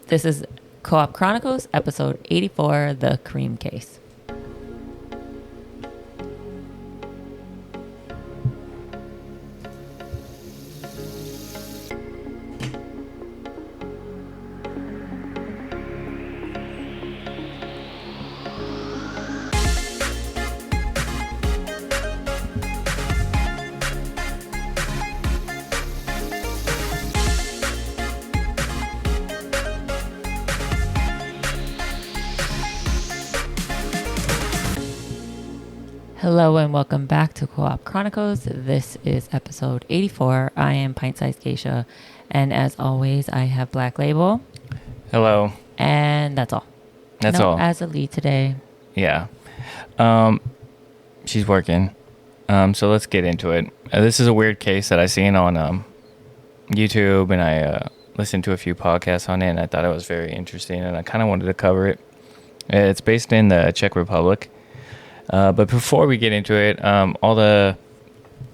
This is Co-op Chronicles, episode 84, The Kurim Case. Hello and welcome back to Co-op Chronicles. This is episode 84. I am Pint-Sized Geisha, and as always, I have Black Label. Hello. And that's all. That's all. As a lead today. Yeah. She's working. So let's get into it. This is a weird case that I seen on YouTube, and I listened to a few podcasts on it, and I thought it was very interesting, and I kind of wanted to cover it. It's based in the Czech Republic. But before we get into it, all the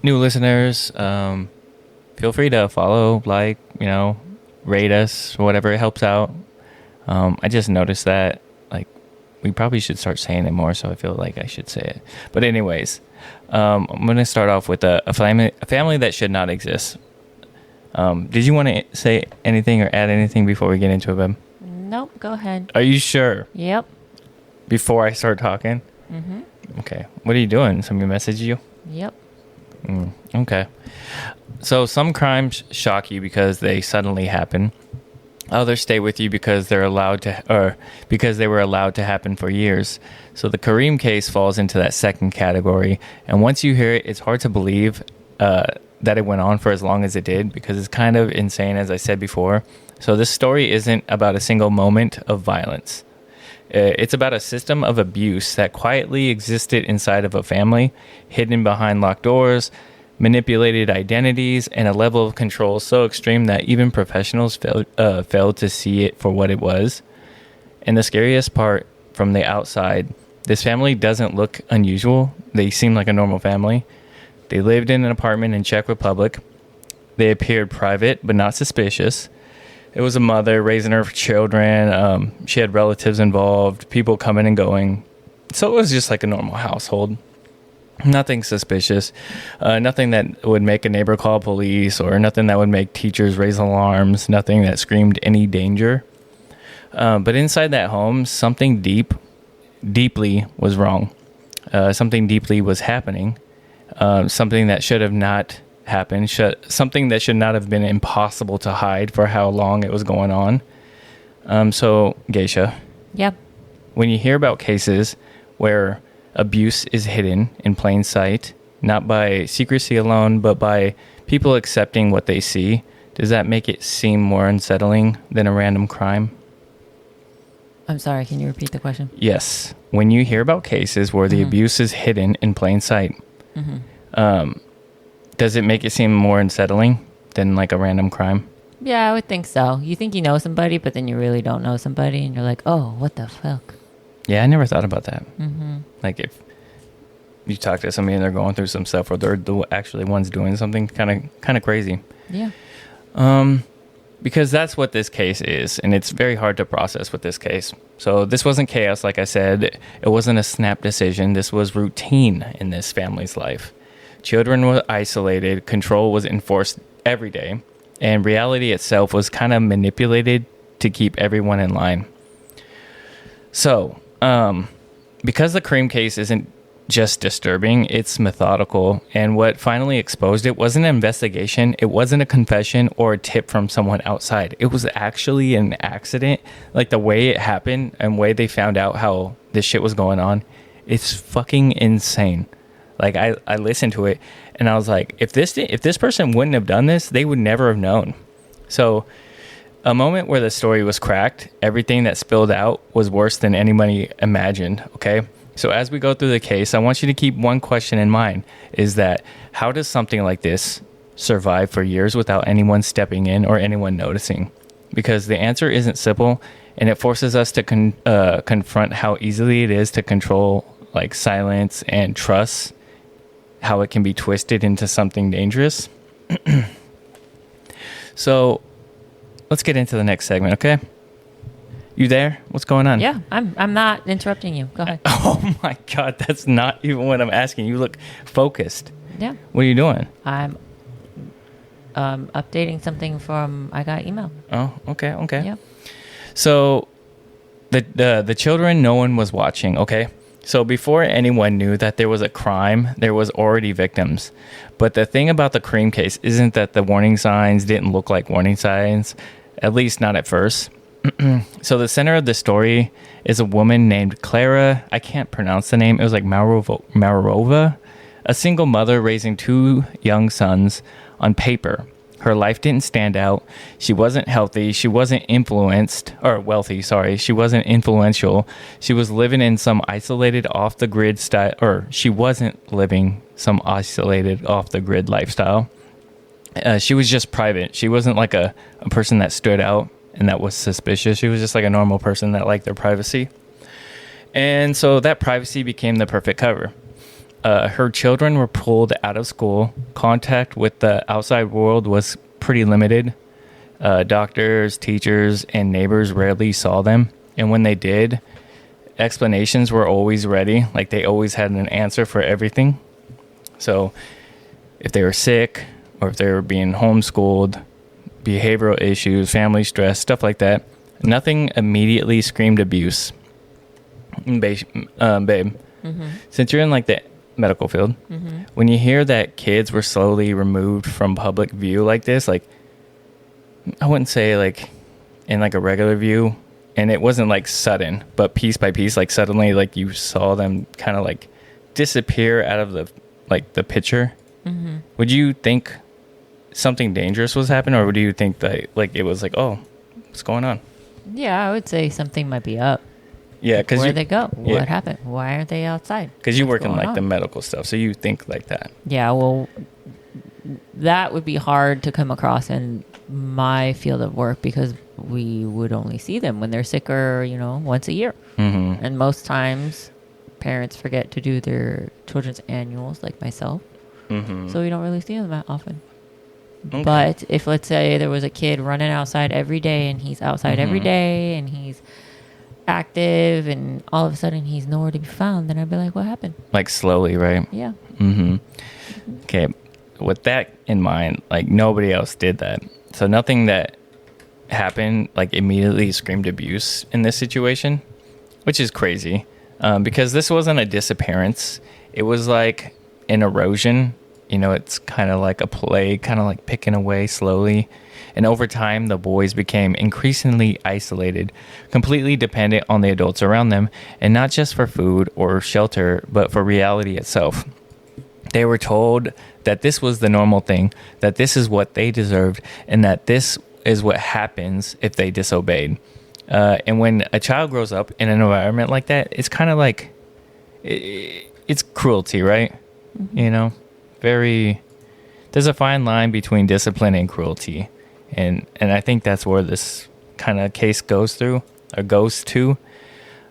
new listeners, feel free to follow, like, rate us, whatever. It helps out. I just noticed that, we probably should start saying it more, so I feel like I should say it. But anyways, I'm going to start off with a family that should not exist. Did you want to say anything or add anything before we get into it, babe? Nope, go ahead. Are you sure? Yep. Before I start talking? Mm-hmm. Okay. What are you doing? Somebody message you? Yep. Okay. So some crimes shock you because they suddenly happen. Others stay with you because they were allowed to happen for years. So the Kurim case falls into that second category. And once you hear it, it's hard to believe that it went on for as long as it did, because it's kind of insane, as I said before. So this story isn't about a single moment of violence. It's about a system of abuse that quietly existed inside of a family, hidden behind locked doors, manipulated identities, and a level of control so extreme that even professionals failed to see it for what it was. And the scariest part, from the outside, this family doesn't look unusual. They seem like a normal family. They lived in an apartment in Czech Republic. They appeared private but not suspicious. It was a mother raising her children. She had relatives involved, people coming and going. So it was just like a normal household. Nothing suspicious. Nothing that would make a neighbor call police, or nothing that would make teachers raise alarms. Nothing that screamed any danger. But inside that home, something deeply was wrong. Something deeply was happening. Something that should have not happened, something that should not have been impossible to hide for how long it was going on. So, Geisha. Yep. When you hear about cases where abuse is hidden in plain sight, not by secrecy alone, but by people accepting what they see, does that make it seem more unsettling than a random crime? I'm sorry, can you repeat the question? Yes. When you hear about cases where the abuse is hidden in plain sight, does it make it seem more unsettling than like a random crime? Yeah, I would think so. You think you know somebody, but then you really don't know somebody, and you're like, oh, what the fuck? Yeah, I never thought about that. Mm-hmm. Like, if you talk to somebody and they're going through some stuff, or they're the actually ones doing something kind of crazy. Yeah. Because that's what this case is, and it's very hard to process with this case. So this wasn't chaos, like I said. It wasn't a snap decision. This was routine in this family's life. Children were isolated, control was enforced every day, and reality itself was kind of manipulated to keep everyone in line. So, because the Kurim case isn't just disturbing, it's methodical, and what finally exposed it wasn't an investigation, it wasn't a confession or a tip from someone outside. It was actually an accident. Like, the way it happened and way they found out how this shit was going on, it's fucking insane. Like, I listened to it, and I was like, if this person wouldn't have done this, they would never have known. So, a moment where the story was cracked, everything that spilled out was worse than anybody imagined, okay? So as we go through the case, I want you to keep one question in mind, is that how does something like this survive for years without anyone stepping in or anyone noticing? Because the answer isn't simple, and it forces us to confront how easily it is to control, like, silence and trust, how it can be twisted into something dangerous. So let's get into the next segment, okay? You there? What's going on? Yeah, I'm not interrupting you. Go ahead. Oh my God, that's not even what I'm asking. You look focused. Yeah. What are you doing? I'm updating something from I got email. Oh, okay. Yeah. So the children, no one was watching, okay? So before anyone knew that there was a crime, there was already victims. But the thing about the Kurim case isn't that the warning signs didn't look like warning signs, at least not at first. So the center of the story is a woman named Clara. I can't pronounce the name. It was like Marova, a single mother raising 2 young sons. On paper, her life didn't stand out. She wasn't healthy. She wasn't wealthy. She wasn't influential. She was living in some isolated off-the-grid style, or she wasn't living some isolated off-the-grid lifestyle. She was just private. She wasn't like a person that stood out and that was suspicious. She was just like a normal person that liked their privacy. And so that privacy became the perfect cover. Her children were pulled out of school. Contact with the outside world was pretty limited. Doctors, teachers, and neighbors rarely saw them. And when they did, explanations were always ready. Like they always had an answer for everything. So if they were sick or if they were being homeschooled, behavioral issues, family stress, stuff like that, nothing immediately screamed abuse. Babe, Mm-hmm. since you're in like the medical field, Mm-hmm. when you hear that kids were slowly removed from public view like this, like I wouldn't say like in like a regular view, and it wasn't like sudden, but piece by piece, like suddenly like you saw them kind of like disappear out of the picture. Mm-hmm. Would you think something dangerous was happening, or would you think that like it was like, oh, what's going on? Yeah, I would say something might be up. Yeah, because Where'd they go? Yeah. What happened? Why aren't they outside? Because you What's work in going like on? the medical stuff, so you think like that. Yeah, well, that would be hard to come across in my field of work because we would only see them when they're sick or, once a year. Mm-hmm. And most times parents forget to do their children's annuals like myself. Mm-hmm. So we don't really see them that often. Okay. But if, let's say, there was a kid running outside every day and he's outside Mm-hmm. every day and he's active and all of a sudden he's nowhere to be found, then I'd be like, what happened? Like slowly, right? Yeah. Mm-hmm. Okay. With that in mind, like nobody else did that. So nothing that happened like immediately screamed abuse in this situation, which is crazy because this wasn't a disappearance. It was like an erosion. It's kind of like a plague, kind of like picking away slowly. And over time, the boys became increasingly isolated, completely dependent on the adults around them, and not just for food or shelter, but for reality itself. They were told that this was the normal thing, that this is what they deserved, and that this is what happens if they disobeyed. And when a child grows up in an environment like that, it's kind of like, it's cruelty, right? Mm-hmm. There's a fine line between discipline and cruelty. And I think that's where this kind of case goes to.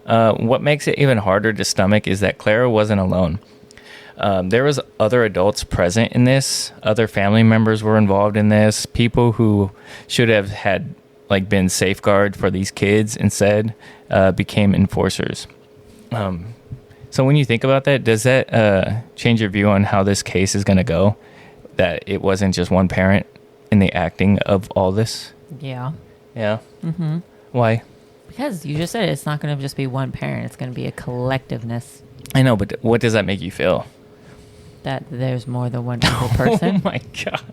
What makes it even harder to stomach is that Clara wasn't alone. There was other adults present in this. Other family members were involved in this. People who should have had been safeguard for these kids instead became enforcers. So when you think about that, does that change your view on how this case is going to go? That it wasn't just one parent in the acting of all this? Yeah. Yeah. Mm-hmm. Why? Because you just said it's not going to just be one parent. It's going to be a collectiveness. I know, but what does that make you feel? That there's more than one evil person. Oh my God.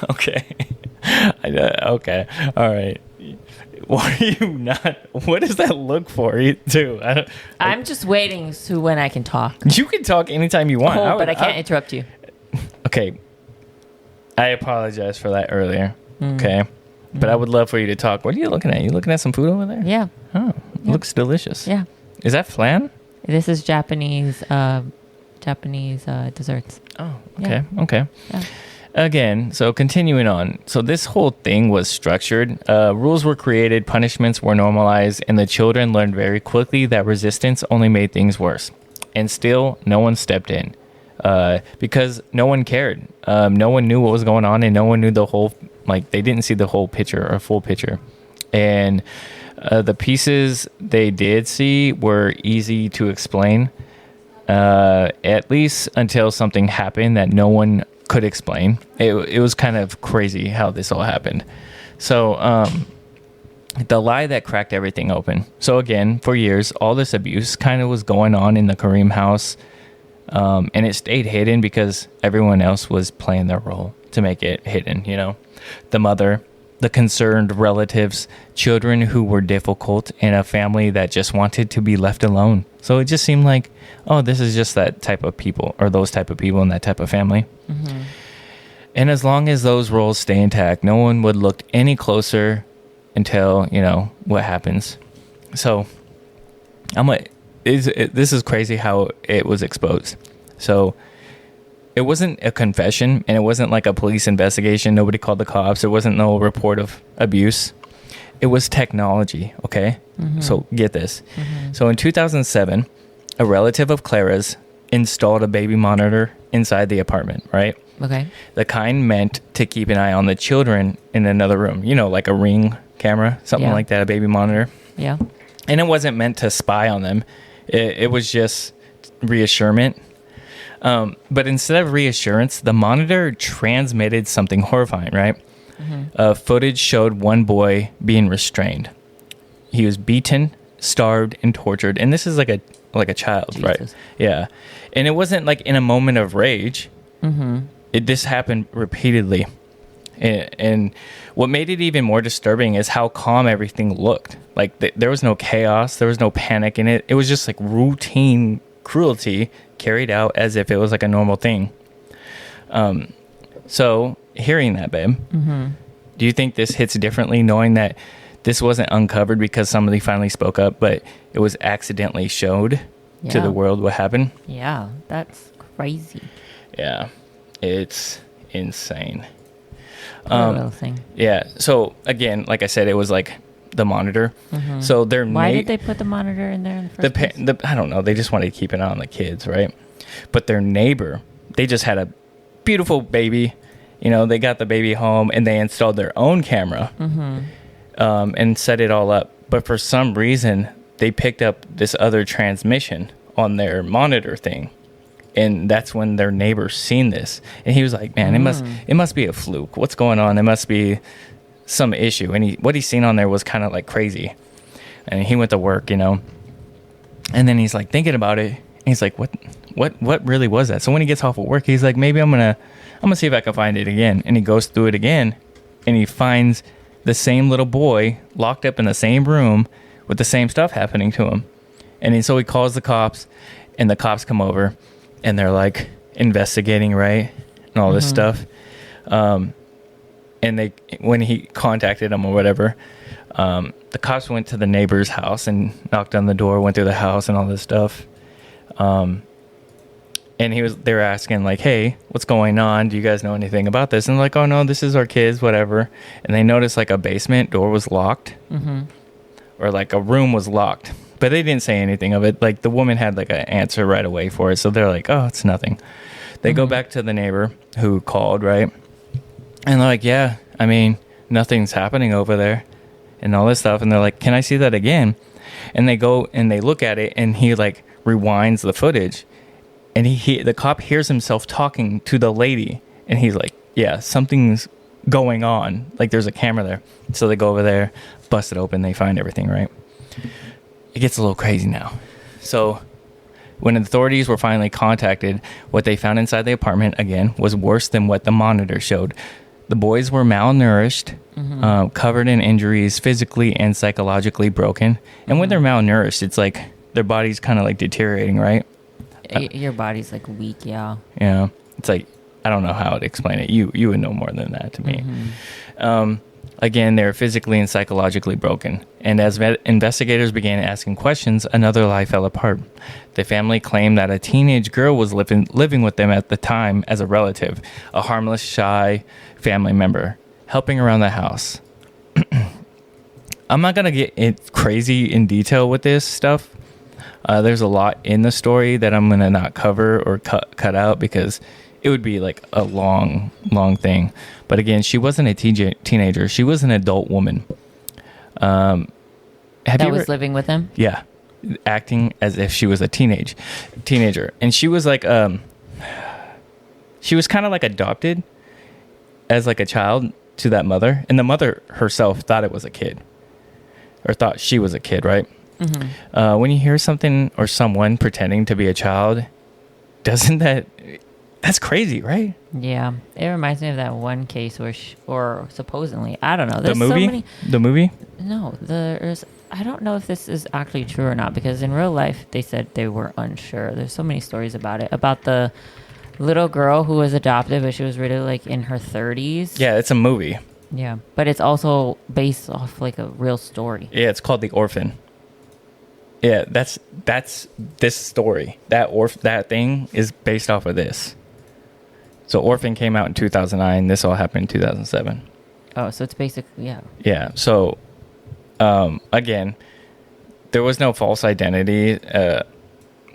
Okay. Okay. All right. Why are you not? What does that look for you too? I'm just waiting to when I can talk. You can talk anytime you want. But I can't interrupt you. Okay. I apologize for that earlier. Okay. But I would love for you to talk. What are you looking at? You looking at some food over there? Yeah. Oh, it looks delicious. Yeah. Is that flan? This is Japanese desserts. Oh, okay. Yeah. Okay. Yeah. Again, so continuing on. So this whole thing was structured. Rules were created, punishments were normalized, and the children learned very quickly that resistance only made things worse. And still, no one stepped in because no one cared. No one knew what was going on, and no one knew the whole, they didn't see the whole picture or full picture. And the pieces they did see were easy to explain, at least until something happened that no one could explain. It was kind of crazy how this all happened. So the lie that cracked everything open. So again, for years, all this abuse kind of was going on in the Kurim house, and it stayed hidden because everyone else was playing their role to make it hidden, you know. The mother, the concerned relatives, children who were difficult, and a family that just wanted to be left alone. So it just seemed like, oh, this is just that type of people, or those type of people in that type of family. Mm-hmm. And as long as those roles stay intact, no one would look any closer until, you know, what happens. So this is crazy how it was exposed. So it wasn't a confession, and it wasn't like a police investigation. Nobody called the cops. There wasn't no report of abuse. It was technology, okay? Mm-hmm. So get this. Mm-hmm. So in 2007, a relative of Clara's installed a baby monitor inside the apartment, right? Okay. The kind meant to keep an eye on the children in another room. You know, like a Ring camera, something like that, a baby monitor. Yeah. And it wasn't meant to spy on them. It was just reassurance. But instead of reassurance, the monitor transmitted something horrifying, right? Mm-hmm. Footage showed one boy being restrained. He was beaten, starved, and tortured. And this is like a child, Jesus. Right? Yeah. And it wasn't like in a moment of rage. Mm-hmm. This happened repeatedly. And what made it even more disturbing is how calm everything looked. Like there was no chaos. There was no panic in it. It was just like routine cruelty carried out as if it was like a normal thing. So hearing that, babe, mm-hmm. do you think this hits differently knowing that this wasn't uncovered because somebody finally spoke up, but it was accidentally showed to the world what happened? Yeah, that's crazy. Yeah, it's insane. Little thing. Yeah. So again, like I said, it was like the monitor. Mm-hmm. So why did they put the monitor in there in the first place? I don't know. They just wanted to keep an eye on the kids, right? But their neighbor, they just had a beautiful baby. You know, they got the baby home and they installed their own camera, mm-hmm. And set it all up. But for some reason, they picked up this other transmission on their monitor thing. And that's when their neighbor seen this, and he was like, "Man, it must be a fluke. What's going on? It must be some issue." And what he seen on there was kind of like crazy. And he went to work, you know. And then he's like thinking about it. And he's like, "What really was that?" So when he gets off of work, he's like, "Maybe I'm gonna see if I can find it again." And he goes through it again, and he finds the same little boy locked up in the same room with the same stuff happening to him. And so he calls the cops, and the cops come over. And they're like investigating, right, and all this mm-hmm. stuff. And when he contacted them or whatever, the cops went to the neighbor's house and knocked on the door, went through the house and all this stuff. And they were asking like, "Hey, what's going on? Do you guys know anything about this?" And they're like, "Oh no, this is our kids, whatever." And they noticed like a basement door was locked, mm-hmm. or like a room was locked. But they didn't say anything of it. Like the woman had like an answer right away for it. So they're like, "Oh, it's nothing." They mm-hmm. go back to the neighbor who called, right? And they're like, "Yeah, I mean, nothing's happening over there," and all this stuff. And they're like, "Can I see that again?" And they go and they look at it, and he like rewinds the footage, and the cop hears himself talking to the lady, and he's like, "Yeah, something's going on. Like there's a camera there." So they go over there, bust it open, they find everything, right? It gets a little crazy now. So when authorities were finally contacted, what they found inside the apartment, again, was worse than what the monitor showed. The boys were malnourished, mm-hmm. Covered in injuries, physically and psychologically broken. And mm-hmm. when they're malnourished, it's like their body's kind of like deteriorating, right? Your body's like weak, yeah. Yeah. It's like, I don't know how to explain it. You would know more than that to me. Mm-hmm. Again, they were physically and psychologically broken. And as investigators began asking questions, another lie fell apart. The family claimed that a teenage girl was living with them at the time as a relative, a harmless, shy family member, helping around the house. I'm not going to get crazy in detail with this stuff. There's a lot in the story that I'm going to not cover or cut out because it would be like a long thing. But again, she wasn't a teenager. She was an adult woman. That was living with him? Yeah. Acting as if she was a teenager. And she was like, she was kind of like adopted as like a child to that mother. And the mother herself thought it was a kid, or thought she was a kid, right? Mm-hmm. When you hear something or someone pretending to be a child, that's crazy, right? Yeah. It reminds me of that one case where, or supposedly, I don't know. The movie? The movie? No, I don't know if this is actually true or not, because in real life, they said they were unsure. There's so many stories about it. About the little girl who was adopted, but she was really like in her 30s. Yeah, it's a movie. Yeah. But it's also based off like a real story. Yeah, it's called The Orphan. Yeah, that's this story. That thing is based off of this. So Orphan came out in 2009. This all happened in 2007. Oh, so it's basically, yeah. Yeah. So, again, there was no false identity.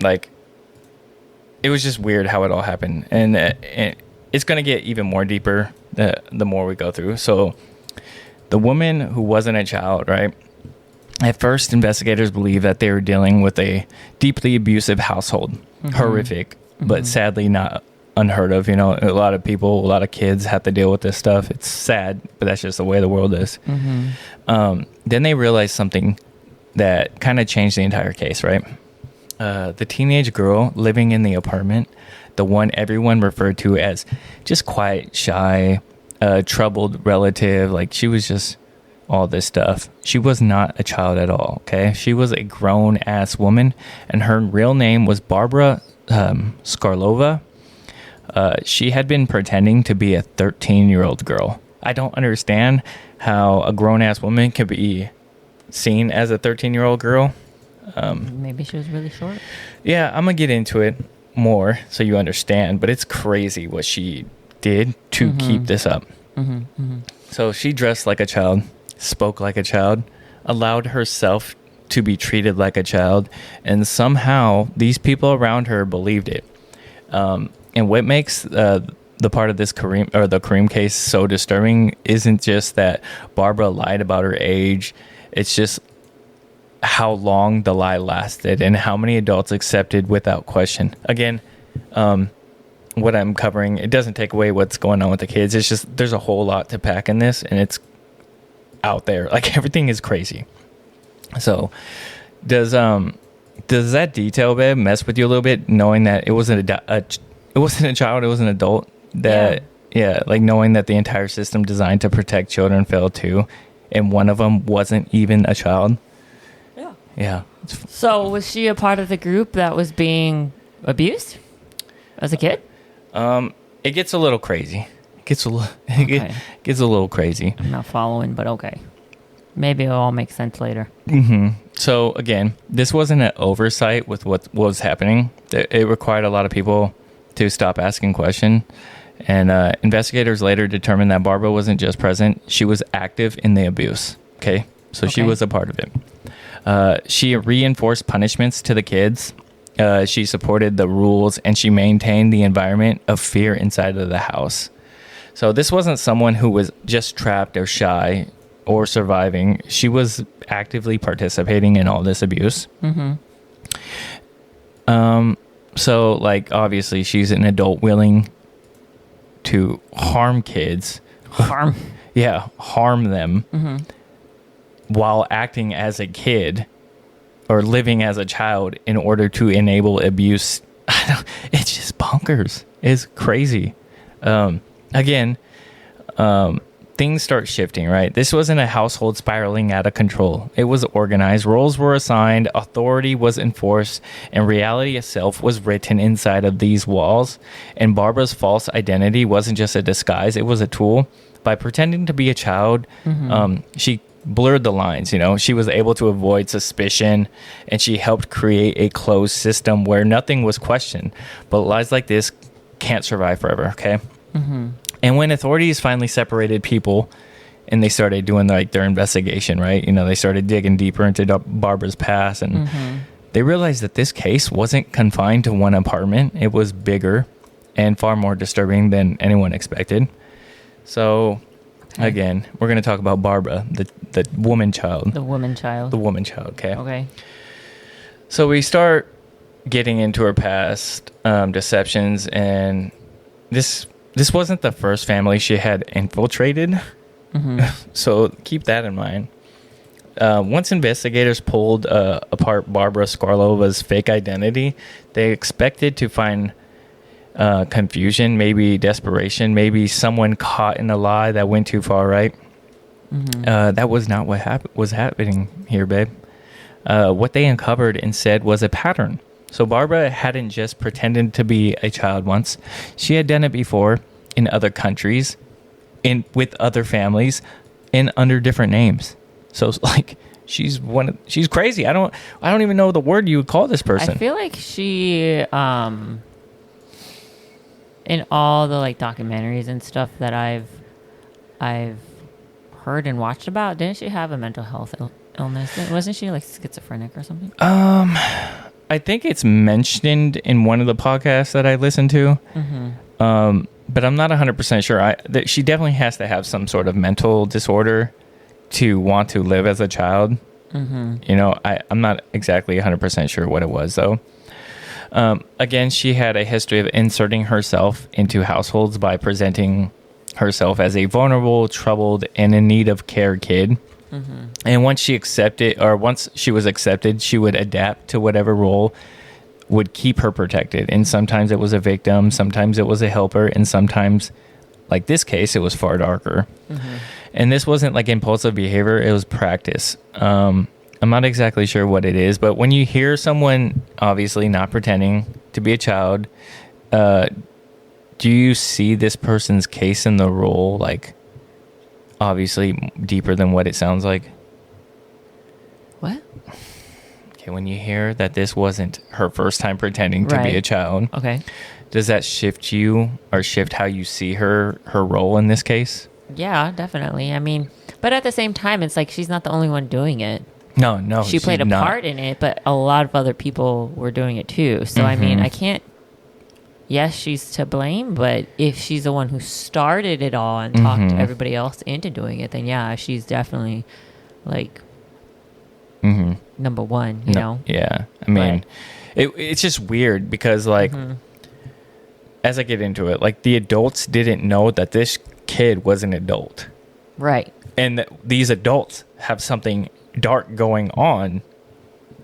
Like, it was just weird how it all happened. And it's going to get even more deeper the more we go through. So, the woman who wasn't a child, right? At first, investigators believed that they were dealing with a deeply abusive household. Mm-hmm. Horrific, but sadly not unheard of. You know, a lot of kids have to deal with this stuff. It's sad, but that's just the way the world is. Mm-hmm. Then they realized something that kind of changed the entire case, right? The teenage girl living in the apartment, the one everyone referred to as just quiet, shy, troubled relative, like she was just all this stuff. She was not a child at all, okay? She was a grown-ass woman, and her real name was Barbara Skarlova. She had been pretending to be a 13-year-old girl. I don't understand how a grown-ass woman could be seen as a 13-year-old girl. Maybe she was really short. Yeah, I'm going to get into it more so you understand, but it's crazy what she did to keep this up. So she dressed like a child, spoke like a child, allowed herself to be treated like a child, and somehow these people around her believed it. And what makes the part of this Kurim case so disturbing isn't just that Barbara lied about her age. It's just how long the lie lasted and how many adults accepted without question. Again, what I'm covering, it doesn't take away what's going on with the kids. It's just there's a whole lot to pack in this, and it's out there. Like, everything is crazy. So does that detail, babe, mess with you a little bit, knowing that it wasn't a child, it was an adult? That yeah, like knowing that the entire system designed to protect children failed too, and one of them wasn't even a child. Yeah. So was she a part of the group that was being abused as a kid? It gets a little crazy. It gets a little crazy. I'm not following, but okay. Maybe it'll all make sense later. So again, this wasn't an oversight with what was happening. It required a lot of people to stop asking questions. And investigators later determined that Barbara wasn't just present. She was active in the abuse. Okay? So she was a part of it. She reinforced punishments to the kids. She supported the rules, and she maintained the environment of fear inside of the house. So this wasn't someone who was just trapped or shy or surviving. She was actively participating in all this abuse. So, like, obviously, she's an adult willing to harm kids. Harm them while acting as a kid or living as a child in order to enable abuse. It's just bonkers. It's crazy. Again, things start shifting, right? This wasn't a household spiraling out of control. It was organized. Roles were assigned. Authority was enforced. And reality itself was written inside of these walls. And Barbara's false identity wasn't just a disguise. It was a tool. By pretending to be a child, she blurred the lines. You know, she was able to avoid suspicion, and she helped create a closed system where nothing was questioned. But lies like this can't survive forever, okay? And when authorities finally separated people and they started doing like their investigation, right? You know, they started digging deeper into Barbara's past, and they realized that this case wasn't confined to one apartment. It was bigger and far more disturbing than anyone expected. So Again, we're going to talk about Barbara, the woman child. The woman child. The woman child, okay? Okay. So we start getting into her past deceptions, and this wasn't the first family she had infiltrated. Mm-hmm. So keep that in mind. Once investigators pulled apart Barbara Skarlova's fake identity, they expected to find confusion, maybe desperation, maybe someone caught in a lie that went too far, right? Mm-hmm. That was not what was happening here, babe. What they uncovered instead was a pattern. So Barbara hadn't just pretended to be a child once. She had done it before in other countries, with other families, and under different names. So like she's crazy. I don't even know the word you would call this person. I feel like she in all the like documentaries and stuff that I've heard and watched about, didn't she have a mental health illness? Wasn't she like schizophrenic or something? I think it's mentioned in one of the podcasts that I listened to. Mm-hmm. But I'm not 100% sure. She definitely has to have some sort of mental disorder to want to live as a child. Mm-hmm. You know, I'm not exactly 100% sure what it was, though. Again, she had a history of inserting herself into households by presenting herself as a vulnerable, troubled, and in need of care kid. Mm-hmm. And once she was accepted, she would adapt to whatever role would keep her protected. And sometimes it was a victim, sometimes it was a helper, and sometimes, like this case, it was far darker. Mm-hmm. And this wasn't like impulsive behavior, it was practice. I'm not exactly sure what it is, but when you hear someone obviously not pretending to be a child, do you see this person's case in the role like obviously deeper than what it sounds like? What? Okay, when you hear that this wasn't her first time pretending to be a child, okay, does that shift you or shift how you see her role in this case? Yeah, definitely. I mean, but at the same time, it's like she's not the only one doing it. No, she played a part in it, but a lot of other people were doing it too. So I mean, I can't. Yes, she's to blame, but if she's the one who started it all and talked everybody else into doing it, then yeah, she's definitely like number one. You know? Yeah, I mean, it's just weird because like as I get into it, like the adults didn't know that this kid was an adult, right? And these adults have something dark going on,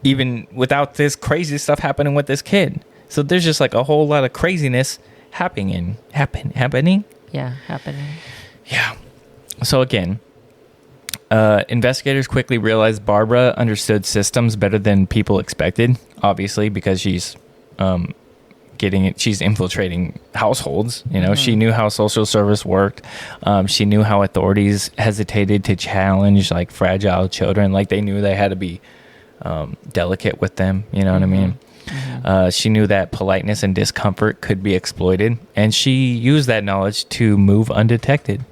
even without this crazy stuff happening with this kid. So there's just like a whole lot of craziness happening. Yeah, happening. Yeah. So again, investigators quickly realized Barbara understood systems better than people expected, obviously, because she's she's infiltrating households. You know, she knew how social service worked. She knew how authorities hesitated to challenge like fragile children. Like they knew they had to be delicate with them. You know what I mean? She knew that politeness and discomfort could be exploited, and she used that knowledge to move undetected.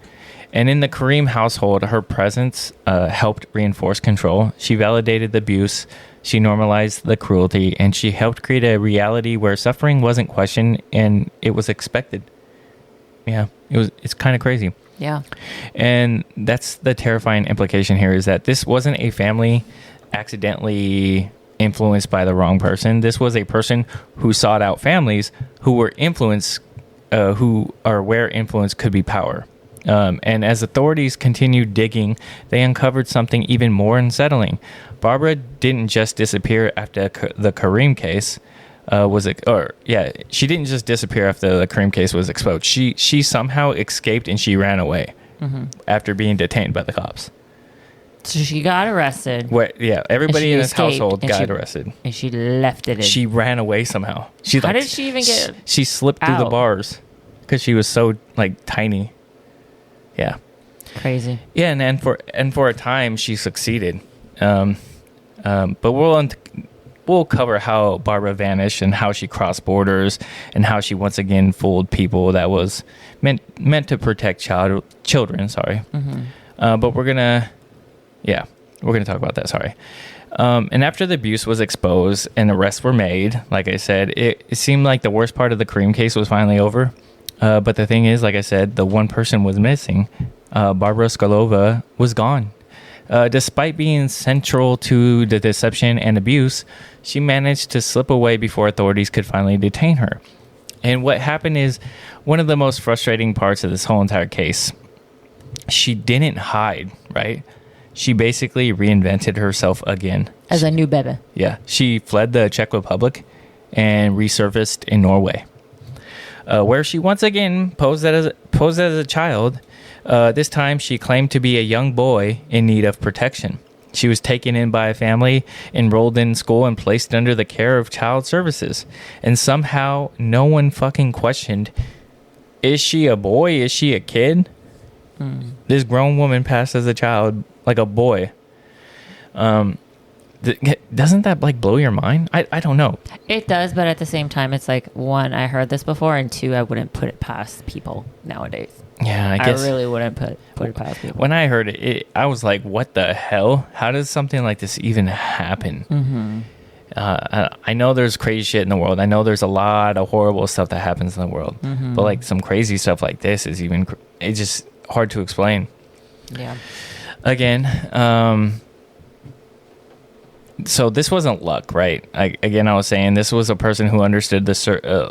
And in the Kurim household, her presence helped reinforce control. She validated the abuse, she normalized the cruelty, and she helped create a reality where suffering wasn't questioned and it was expected. Yeah, it's kind of crazy. Yeah. And that's the terrifying implication here, is that this wasn't a family accidentally influenced by the wrong person. This was a person who sought out families who were influenced, who are where influence could be power. And as authorities continued digging, they uncovered something even more unsettling. Barbara didn't just disappear after the Kurim case she didn't just disappear after the Kurim case was exposed. She somehow escaped and she ran away after being detained by the cops. So she got arrested. Everybody in this household got arrested. And she left it in. She ran away somehow. How did she even get She slipped through the bars because she was so like tiny. Yeah. Crazy. Yeah, and for a time she succeeded. But we'll cover how Barbara vanished and how she crossed borders and how she once again fooled people that was meant to protect children. Sorry. But we're gonna talk about that. Sorry. And after the abuse was exposed and arrests were made, like I said, it seemed like the worst part of the Kurim case was finally over. But the thing is, like I said, the one person was missing, Barbara Skolova was gone. Despite being central to the deception and abuse, she managed to slip away before authorities could finally detain her. And what happened is one of the most frustrating parts of this whole entire case. She didn't hide, right? She basically reinvented herself again. As a new baby. Yeah. She fled the Czech Republic and resurfaced in Norway, where she once again posed as a child. This time, she claimed to be a young boy in need of protection. She was taken in by a family, enrolled in school, and placed under the care of child services. And somehow, no one fucking questioned, is she a boy? Is she a kid? This grown woman passed as a child, like a boy. Doesn't that like blow your mind? I don't know. It does, but at the same time, it's like, one, I heard this before, and two, I wouldn't put it past people nowadays. Yeah, I guess. I really wouldn't put it past people. When I heard it, I was like, what the hell? How does something like this even happen? Mm-hmm. I know there's crazy shit in the world. I know there's a lot of horrible stuff that happens in the world. Mm-hmm. But like some crazy stuff like this is it's just hard to explain. Yeah. Again, so this wasn't luck, right? I was saying this was a person who understood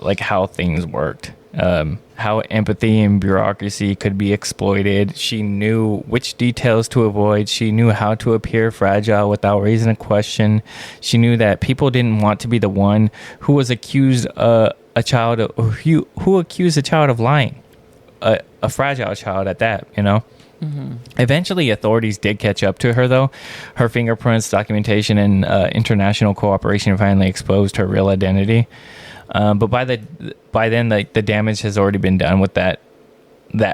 like how things worked, how empathy and bureaucracy could be exploited. She knew which details to avoid. She knew how to appear fragile without raising a question. She knew that people didn't want to be the one who was accused who accused a child of lying, a fragile child at that, you know. Mm-hmm. Eventually, authorities did catch up to her, though. Her fingerprints, documentation, and international cooperation finally exposed her real identity. But by then, the damage has already been done with that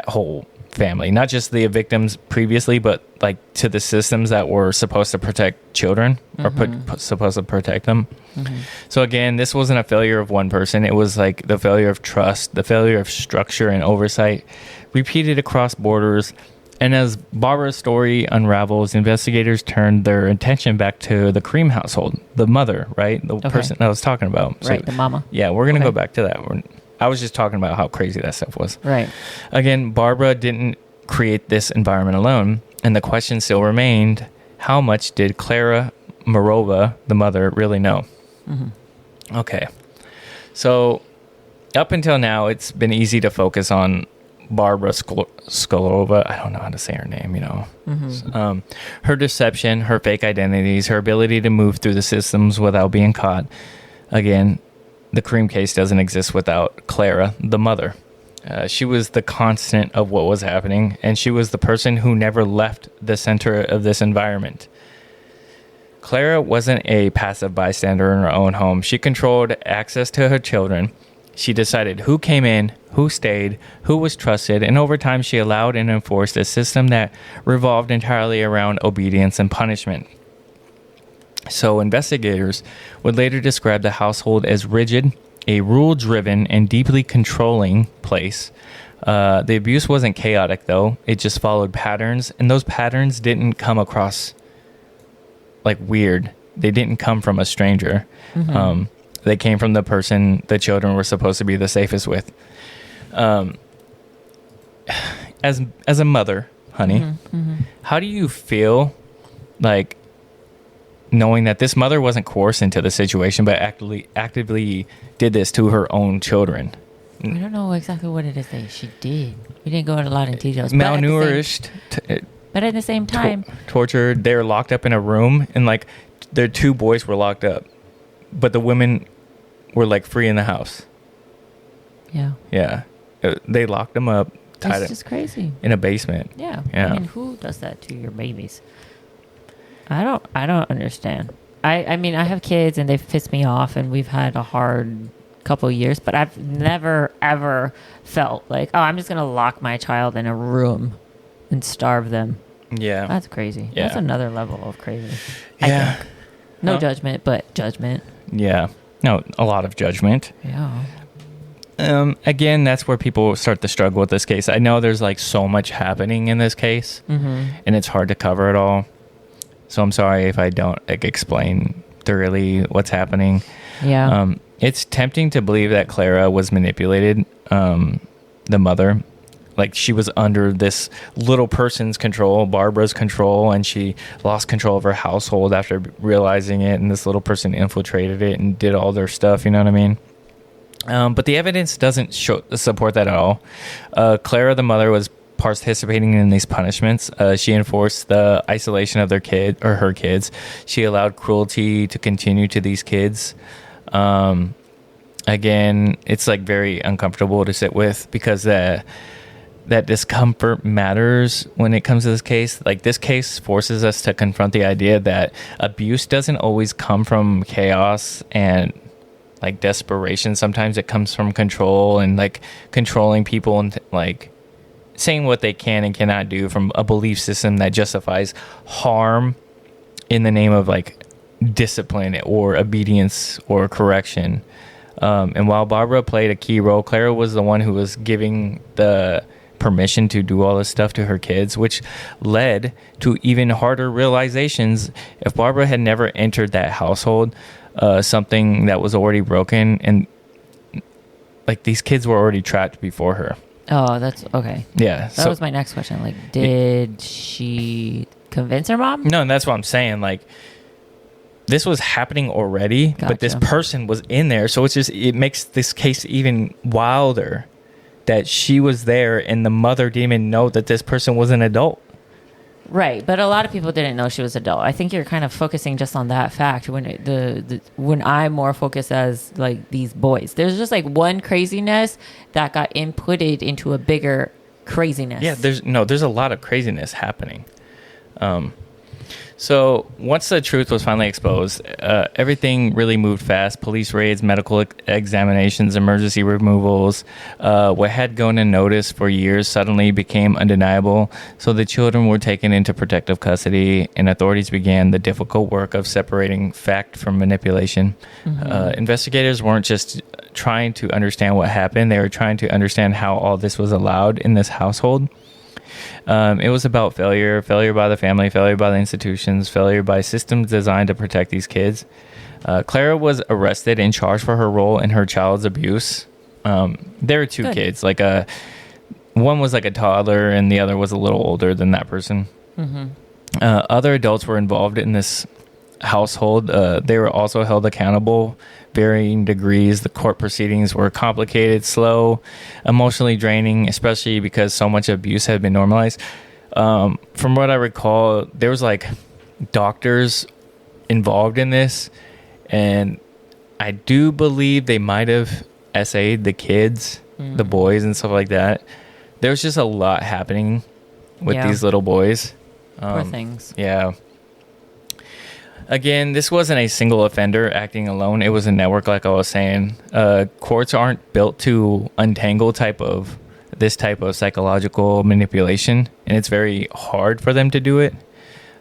whole family. Not just the victims previously, but like to the systems that were supposed to protect children or supposed to protect them. Mm-hmm. So again, this wasn't a failure of one person. It was like the failure of trust, the failure of structure and oversight, repeated across borders. And as Barbara's story unravels, investigators turned their attention back to the Kurim household, the mother, right? The person I was talking about. Right, the mama. Yeah, we're going to go back to that. I was just talking about how crazy that stuff was. Right. Again, Barbara didn't create this environment alone, and the question still remained, how much did Klara Morova, the mother, really know? Mm-hmm. Okay. So up until now, it's been easy to focus on Barbara Skolova. I don't know how to say her name, you know. Mm-hmm. Her deception, her fake identities, her ability to move through the systems without being caught. Again, the Kurim case doesn't exist without Klara, the mother. She was the constant of what was happening, and she was the person who never left the center of this environment. Klara wasn't a passive bystander in her own home. She controlled access to her children. She decided who came in, who stayed, who was trusted, and over time she allowed and enforced a system that revolved entirely around obedience and punishment. So investigators would later describe the household as rigid, a rule-driven, and deeply controlling place. The abuse wasn't chaotic, though. It just followed patterns, and those patterns didn't come across like weird. They didn't come from a stranger. Mm-hmm. They came from the person the children were supposed to be the safest with. As a mother, honey, how do you feel like knowing that this mother wasn't coerced into the situation, but actively did this to her own children? I don't know exactly what it is that she did. We didn't go into a lot of details. Malnourished. But at the same time, tortured. They were locked up in a room, and like their two boys were locked up, but the women were like free in the house. Yeah. They locked them up, tied it's just crazy in a basement. Yeah. I mean, who does that to your babies? I don't understand. I mean, I have kids and they've pissed me off, and we've had a hard couple years, but I've never ever felt like, oh, I'm just gonna lock my child in a room and starve them. Yeah, that's crazy. Yeah. That's another level of crazy. Yeah. I think. No judgment, but judgment. Yeah. No, a lot of judgment. Yeah. Again, that's where people start to struggle with this case. I know there's like so much happening in this case, and it's hard to cover it all. So I'm sorry if I don't explain thoroughly what's happening. Yeah. It's tempting to believe that Klara was manipulated, the mother, like she was under this little person's control, Barbara's control, and she lost control of her household after realizing it, and this little person infiltrated it and did all their stuff, you know what I mean? But the evidence doesn't support that at all. Clara, the mother, was participating in these punishments. She enforced the isolation of her kids. She allowed cruelty to continue to these kids. Again, it's like very uncomfortable to sit with, because that discomfort matters when it comes to this case. Like, this case forces us to confront the idea that abuse doesn't always come from chaos and like desperation. Sometimes it comes from control and like controlling people and like saying what they can and cannot do from a belief system that justifies harm in the name of like discipline or obedience or correction. And while Barbara played a key role, Clara was the one who was giving the permission to do all this stuff to her kids, which led to even harder realizations. If Barbara had never entered that household, something that was already broken, and like these kids were already trapped before her. Oh, that's okay. Yeah. That was my next question. Like, did she convince her mom? No, and that's what I'm saying. Like, this was happening already, but this person was in there. So it makes this case even wilder that she was there and the mother didn't even know that this person was an adult. Right, but a lot of people didn't know she was adult. I think you're kind of focusing just on that fact when when I'm more focused as like these boys. There's just like one craziness that got inputted into a bigger craziness. Yeah, there's a lot of craziness happening. So once the truth was finally exposed, everything really moved fast. Police raids, medical examinations, emergency removals. What had gone unnoticed for years suddenly became undeniable. So the children were taken into protective custody, and authorities began the difficult work of separating fact from manipulation. Mm-hmm. Investigators weren't just trying to understand what happened. They were trying to understand how all this was allowed in this household. It was about failure by the family, failure by the institutions, failure by systems designed to protect these kids. Clara was arrested and charged for her role in her child's abuse. There were two kids, like one was like a toddler and the other was a little older than that person. Mm-hmm. Other adults were involved in this household. They were also held accountable, varying degrees. The court proceedings were complicated, slow, emotionally draining, especially because so much abuse had been normalized. From what I recall, there was like doctors involved in this, and I do believe they might have SA'd the kids, the boys and stuff like that. There was just a lot happening with these little boys. Poor things. Yeah. Again, this wasn't a single offender acting alone. It was a network, like I was saying. Courts aren't built to untangle this type of psychological manipulation, and it's very hard for them to do it,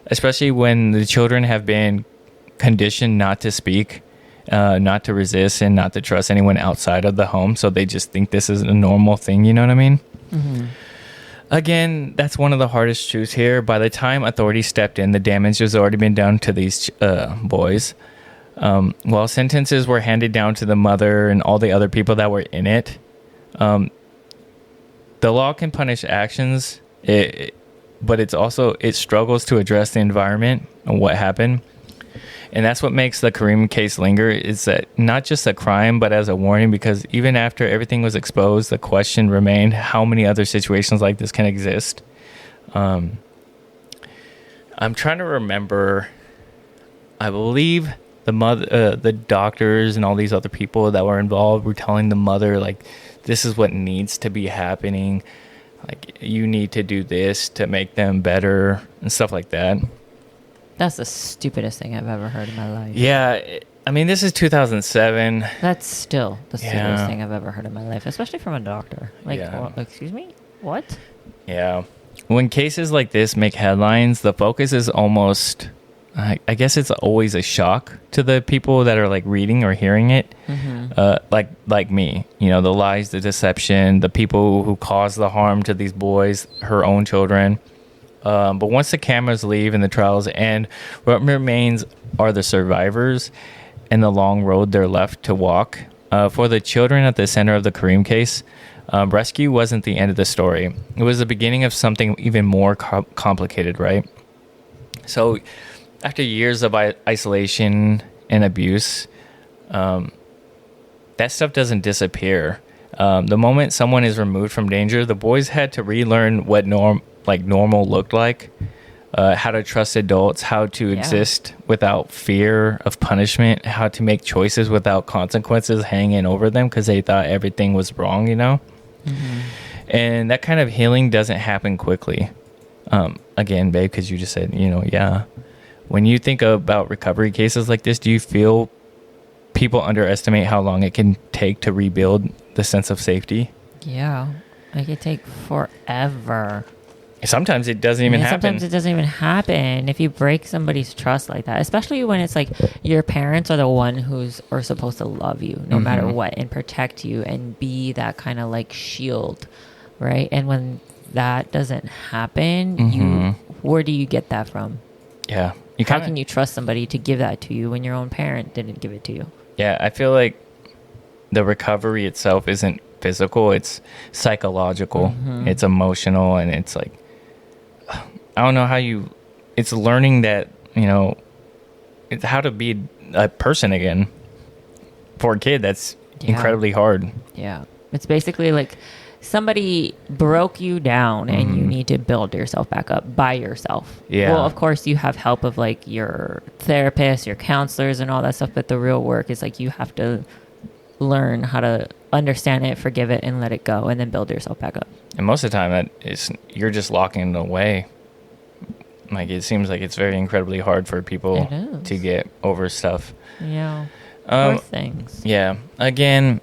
especially when the children have been conditioned not to speak, not to resist, and not to trust anyone outside of the home. So they just think this is a normal thing. You know what I mean? Mm-hmm. Again, that's one of the hardest truths here. By the time authorities stepped in, the damage has already been done to these boys. While sentences were handed down to the mother and all the other people that were in it, the law can punish actions, but it struggles to address the environment and what happened. And that's what makes the Kurim case linger, is that not just a crime, but as a warning, because even after everything was exposed, the question remained, how many other situations like this can exist? I'm trying to remember, I believe the doctors and all these other people that were involved were telling the mother, like, this is what needs to be happening. Like, you need to do this to make them better and stuff like that. That's the stupidest thing I've ever heard in my life. Yeah, I mean, this is 2007. That's still the stupidest thing I've ever heard in my life, especially from a doctor. Like, excuse me? What? Yeah. When cases like this make headlines, the focus is almost, I guess it's always a shock to the people that are like reading or hearing it. Mm-hmm. Like me, you know, the lies, the deception, the people who cause the harm to these boys, her own children. But once the cameras leave and the trials end, what remains are the survivors and the long road they're left to walk. For the children at the center of the Kurim case, Rescue wasn't the end of the story. It was the beginning of something even more complicated, right? So after years of isolation and abuse, that stuff doesn't disappear. The moment someone is removed from danger, the boys had to relearn what normal looked like, how to trust adults, how to exist without fear of punishment, how to make choices without consequences hanging over them because they thought everything was wrong, Mm-hmm. And that kind of healing doesn't happen quickly. Again, babe, because you just said, when you think about recovery cases like this, do you feel people underestimate how long it can take to rebuild the sense of safety? Yeah, it could take forever. Sometimes it doesn't even happen. Sometimes it doesn't even happen. If you break somebody's trust like that, especially when it's like your parents are the one are supposed to love you no matter what and protect you and be that kind of like shield, right? And when that doesn't happen, where do you get that from? Yeah. How can you trust somebody to give that to you when your own parent didn't give it to you? Yeah, I feel like the recovery itself isn't physical, it's psychological, it's emotional, and it's like, I don't know it's learning that, it's how to be a person again. For a kid, that's incredibly hard. Yeah. It's basically like somebody broke you down and you need to build yourself back up by yourself. Yeah. Well, of course, you have help of like your therapists, your counselors, and all that stuff. But the real work is like you have to learn how to understand it, forgive it, and let it go, and then build yourself back up. And most of the time, you're just locking it away. Like, it seems like it's very incredibly hard for people to get over stuff. Yeah. Poor things. Yeah. Again,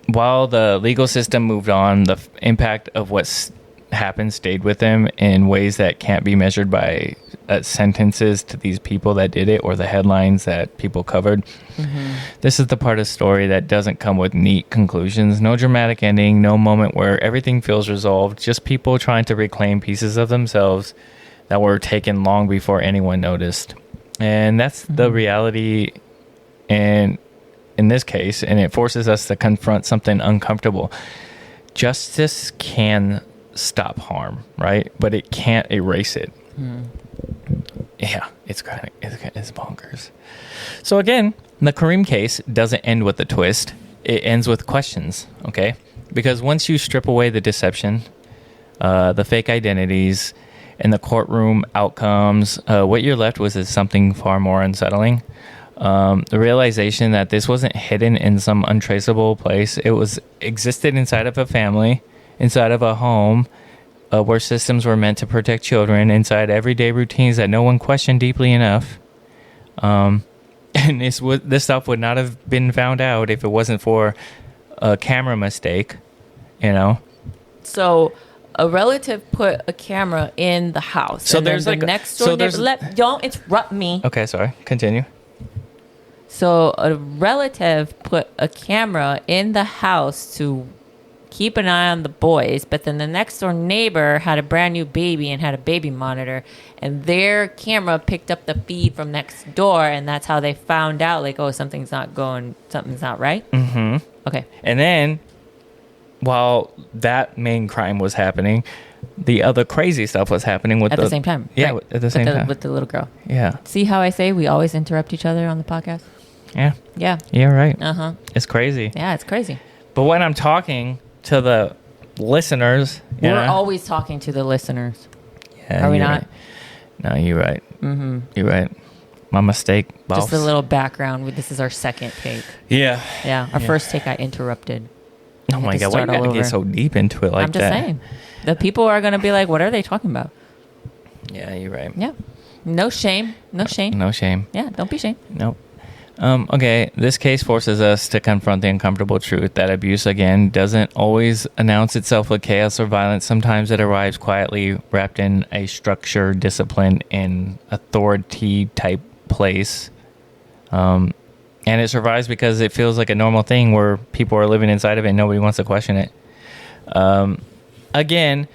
while the legal system moved on, the impact of what's happened stayed with them in ways that can't be measured by sentences to these people that did it or the headlines that people covered. This is the part of the story that doesn't come with neat conclusions. No dramatic ending, no moment where everything feels resolved, just people trying to reclaim pieces of themselves that were taken long before anyone noticed. And that's the reality in this case, and it forces us to confront something uncomfortable. Justice can stop harm, right? But it can't erase it. Yeah, it's bonkers. So again, the Kurim case doesn't end with a twist. It ends with questions, okay? Because once you strip away the deception, the fake identities, and the courtroom outcomes, what you're left with is something far more unsettling. The realization that this wasn't hidden in some untraceable place. It existed inside of a family, inside of a home, where systems were meant to protect children, inside everyday routines that no one questioned deeply enough. And this stuff would not have been found out if it wasn't for a camera mistake, So a relative put a camera in the house. So and there's then the next door neighbor. Don't interrupt me. Okay, sorry. Continue. So a relative put a camera in the house to keep an eye on the boys, but then the next door neighbor had a brand new baby and had a baby monitor, and their camera picked up the feed from next door, and that's how they found out, like, oh, something's not right. Okay. And then, while that main crime was happening, the other crazy stuff was happening at the same time. Yeah, right. at the same time with the little girl. Yeah. See how I say we always interrupt each other on the podcast? Yeah. Yeah. Yeah, right. It's crazy. Yeah, it's crazy. But when I'm talking to the listeners, we're always talking to the listeners. Yeah, are we not? Right. No, you're right. You're right. My mistake, boss. Just a little background. This is our second take. Yeah. Yeah. Our first take I interrupted. Oh my God, why you gotta get so deep into it like that? I'm just saying. The people are going to be like, what are they talking about? Yeah, you're right. Yeah. No shame. No shame. No shame. Yeah, don't be ashamed. Nope. Okay, this case forces us to confront the uncomfortable truth that abuse, again, doesn't always announce itself with chaos or violence. Sometimes it arrives quietly, wrapped in a structure, discipline, and authority-type place. And it survives because it feels like a normal thing where people are living inside of it and nobody wants to question it. Again,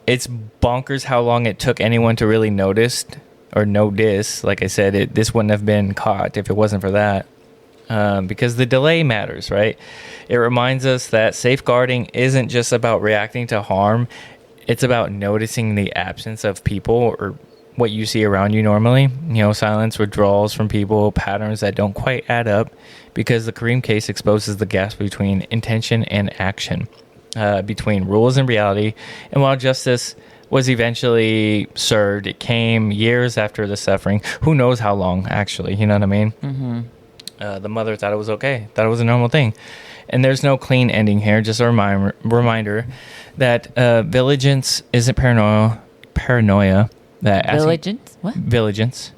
it's bonkers how long it took anyone to really notice or notice. Like I said, this wouldn't have been caught if it wasn't for that. because the delay matters, right? It reminds us that safeguarding isn't just about reacting to harm. It's about noticing the absence of people or what you see around you normally. Silence, withdrawals from people, patterns that don't quite add up, because the Kurim case exposes the gaps between intention and action, between rules and reality. And while justice was eventually served, it came years after the suffering. Who knows how long, actually? You know what I mean? Mm-hmm. The mother thought it was okay, thought it was a normal thing. And there's no clean ending here, just a reminder that vigilance isn't paranoia. Vigilance? What? Vigilance.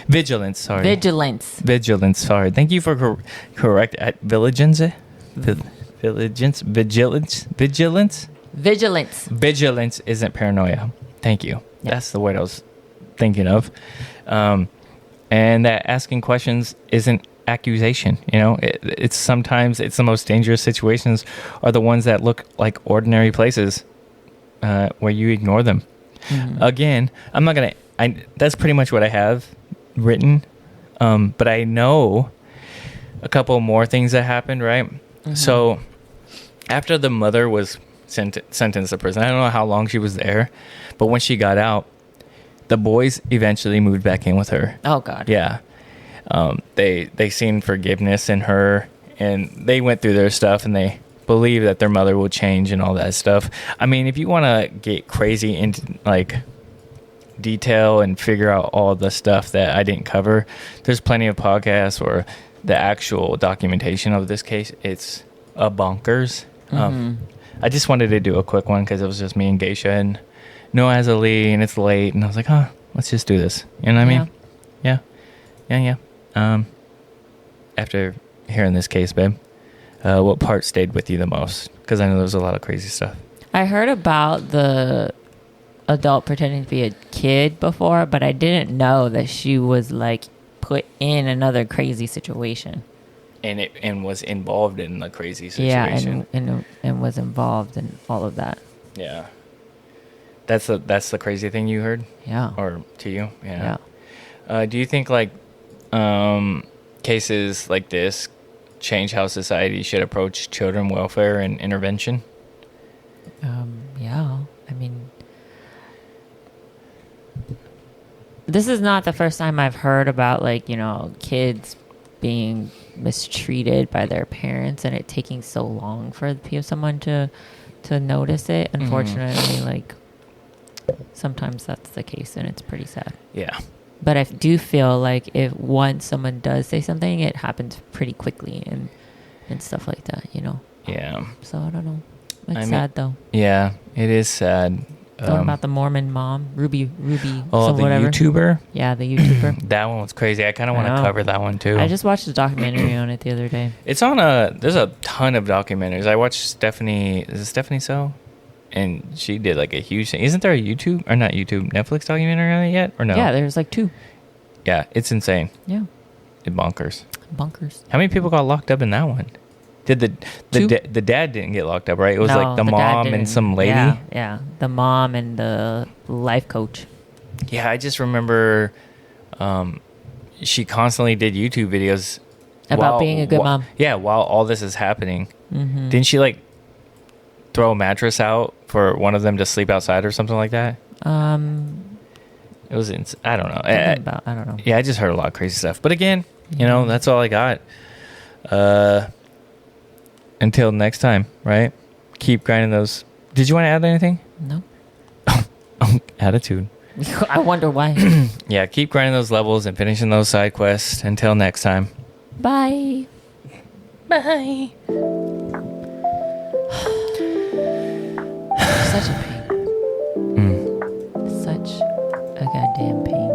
Vigilance, sorry. Vigilance, sorry. Thank you for correct at vigilance. Vigilance isn't paranoia. Thank you. Yep. That's the word I was thinking of. And that asking questions isn't accusation. It's sometimes the most dangerous situations are the ones that look like ordinary places where you ignore them. Mm-hmm. Again, I'm not gonna. That's pretty much what I have written. But I know a couple more things that happened. Right. Mm-hmm. So after the mother was sentenced to prison, I don't know how long she was there, but when she got out, the boys eventually moved back in with her. Oh God. Yeah. They seen forgiveness in her, and they went through their stuff, and they believe that their mother will change and all that stuff. I mean, if you want to get crazy into like detail and figure out all the stuff that I didn't cover, there's plenty of podcasts or the actual documentation of this case. It's a bonkers. Mm-hmm. I just wanted to do a quick one because it was just me and Geisha and no Azalee, and it's late, and I was like, let's just do this. You know what I mean? Yeah. After hearing this case, babe, what part stayed with you the most? Because I know there's a lot of crazy stuff. I heard about the adult pretending to be a kid before, but I didn't know that she was like put in another crazy situation. And was involved in a crazy situation. Yeah, and was involved in all of that. Yeah. That's the crazy thing you heard? Yeah. Or to you? Yeah. Do you think like cases like this change how society should approach children welfare and intervention? Yeah. I mean, this is not the first time I've heard about kids being mistreated by their parents and it taking so long for someone to notice it. Unfortunately, sometimes that's the case, and it's pretty sad. Yeah. But I do feel like if once someone does say something, it happens pretty quickly and stuff like that, Yeah. So I don't know. It's sad though. Yeah, it is sad. What about the Mormon mom, Ruby? Oh, the whatever. YouTuber? Yeah, the YouTuber. That one was crazy. I kind of want to cover that one too. I just watched a documentary on it the other day. It's on there's a ton of documentaries. I watched Stephanie So? And she did like a huge thing. Isn't there a Netflix documentary on it yet? Or no? Yeah, there's like 2. Yeah, it's insane. Yeah. It's bonkers. How many people got locked up in that one? Did the dad didn't get locked up, right? It was like the mom and some lady. Yeah, the mom and the life coach. Yeah, I just remember she constantly did YouTube videos about being a good mom. Yeah, while all this is happening. Mm-hmm. Didn't she throw a mattress out for one of them to sleep outside or something like that? It was I don't know. I don't know. Yeah, I just heard a lot of crazy stuff. But again, that's all I got. Until next time, right? Keep grinding those. Did you want to add anything? No. Attitude. I wonder why. Yeah, keep grinding those levels and finishing those side quests. Until next time. Bye. Bye. Such a pain. Such a goddamn pain.